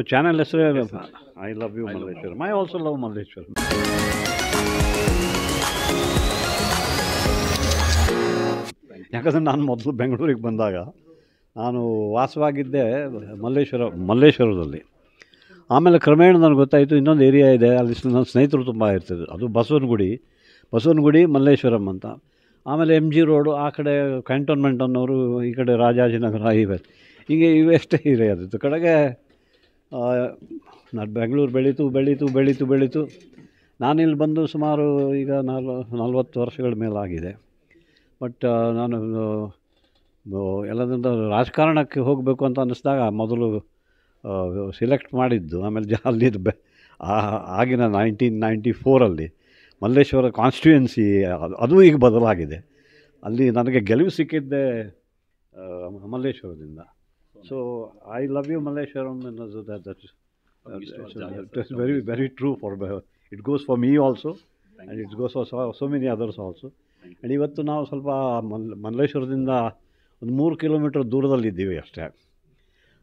Channel ಹೆಸರು I love you Malleshwaram. I also love Malleshwaram. ಯಾಕಂದರೆ ನಾನು ಮೊದಲು ಬೆಂಗಳೂರಿಗೆ ಬಂದಾಗ ನಾನು ವಾಸವಾಗಿದ್ದೆ ಮಲ್ಲೇಶ್ವರದಲ್ಲಿ. ಆಮೇಲೆ ಕ್ರಮೇಣ ನನಗೆ ಗೊತ್ತಾಯಿತು ಇನ್ನೊಂದು ಏರಿಯಾ ಇದೆ, ಅಲ್ಲಿ ನನ್ನ ಸ್ನೇಹಿತರು ತುಂಬ ಇರ್ತಿದ್ರು. ಅದು ಬಸವನಗುಡಿ ಮಲ್ಲೇಶ್ವರಂ ಅಂತ. ಆಮೇಲೆ ಎಮ್ ಜಿ ರೋಡು ಆ ಕಡೆ ಕ್ಯಾಂಟೋನ್ಮೆಂಟ್ ಅನ್ನೋರು, ಈ ಕಡೆ ರಾಜಾಜಿನಗರ ಇವೆ, ಹೀಗೆ ಇವೆಷ್ಟೇ ಇರೋದಿತ್ತು ಕಡೆಗೆ. ನಾನು ಬೆಂಗಳೂರು ಬೆಳೀತು. ನಾನಿಲ್ಲಿ ಬಂದು ಸುಮಾರು ಈಗ 40 ವರ್ಷಗಳ ಮೇಲಾಗಿದೆ. ಬಟ್ ನಾನು ಎಲ್ಲದಿಂದ ರಾಜಕಾರಣಕ್ಕೆ ಹೋಗಬೇಕು ಅಂತ ಅನ್ನಿಸ್ದಾಗ ಮೊದಲು ಸಿಲೆಕ್ಟ್ ಮಾಡಿದ್ದು. ಆಮೇಲೆ ಅಲ್ಲಿದ್ದು ಆಗಿನ 1994 ಮಲ್ಲೇಶ್ವರ ಕಾನ್ಸ್ಟಿಟ್ಯೂಯೆನ್ಸಿ ಅದು ಈಗ ಬದಲಾಗಿದೆ. ಅಲ್ಲಿ ನನಗೆ ಗೆಲುವು ಸಿಕ್ಕಿದ್ದೆ ಮಲ್ಲೇಶ್ವರದಿಂದ. So I love you Malleshwaram ಅನ್ನೋದು that's very very true for it goes for me also and it goes for so many others also. And ಇವತ್ತು ನಾವು ಸ್ವಲ್ಪ ಮಲ್ಲೇಶ್ವರದಿಂದ ಒಂದು 3 ಕಿಲೋಮೀಟರ್ ದೂರದಲ್ಲಿದ್ದೀವಿ ಅಷ್ಟೇ.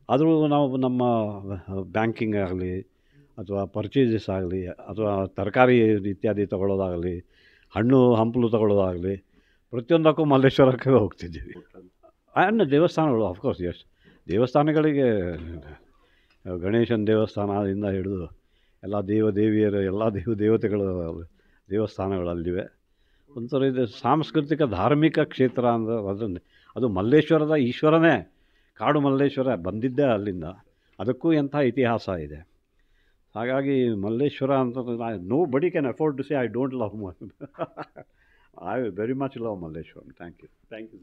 ಆದರೂ ನಾವು ನಮ್ಮ ಬ್ಯಾಂಕಿಂಗ್ ಆಗಲಿ ಅಥವಾ ಪರ್ಚೇಸಸ್ ಆಗಲಿ ಅಥವಾ ತರಕಾರಿ ಇತ್ಯಾದಿ ತಗೊಳ್ಳೋದಾಗಲಿ, ಹಣ್ಣು ಹಂಪಲು ತಗೊಳ್ಳೋದಾಗಲಿ, ಪ್ರತಿಯೊಂದಕ್ಕೂ ಮಲ್ಲೇಶ್ವರಕ್ಕೆ ಹೋಗ್ತಿದ್ದೀವಿ. ಆ್ಯಂಡ್ ದೇವಸ್ಥಾನಗಳು ಆಫ್ಕೋರ್ಸ್ ದೇವಸ್ಥಾನಗಳಿಗೆ ಗಣೇಶನ ದೇವಸ್ಥಾನದಿಂದ ಹಿಡಿದು ಎಲ್ಲ ದೇವಿಯರು ಎಲ್ಲ ದೇವತೆಗಳ ದೇವಸ್ಥಾನಗಳಲ್ಲಿವೆ. ಒಂಥರ ಇದು ಸಾಂಸ್ಕೃತಿಕ ಧಾರ್ಮಿಕ ಕ್ಷೇತ್ರ ಅಂದರೆ ಅದು ಮಲ್ಲೇಶ್ವರದ ಈಶ್ವರನೇ, ಕಾಡು ಮಲ್ಲೇಶ್ವರ ಬಂದಿದ್ದೇ ಅಲ್ಲಿಂದ. ಅದಕ್ಕೂ ಎಂಥ ಇತಿಹಾಸ ಇದೆ. ಹಾಗಾಗಿ ಮಲ್ಲೇಶ್ವರ ಅಂತ nobody can afford to say I don't love I very much love Malleshwaram. Thank you sir, thank you.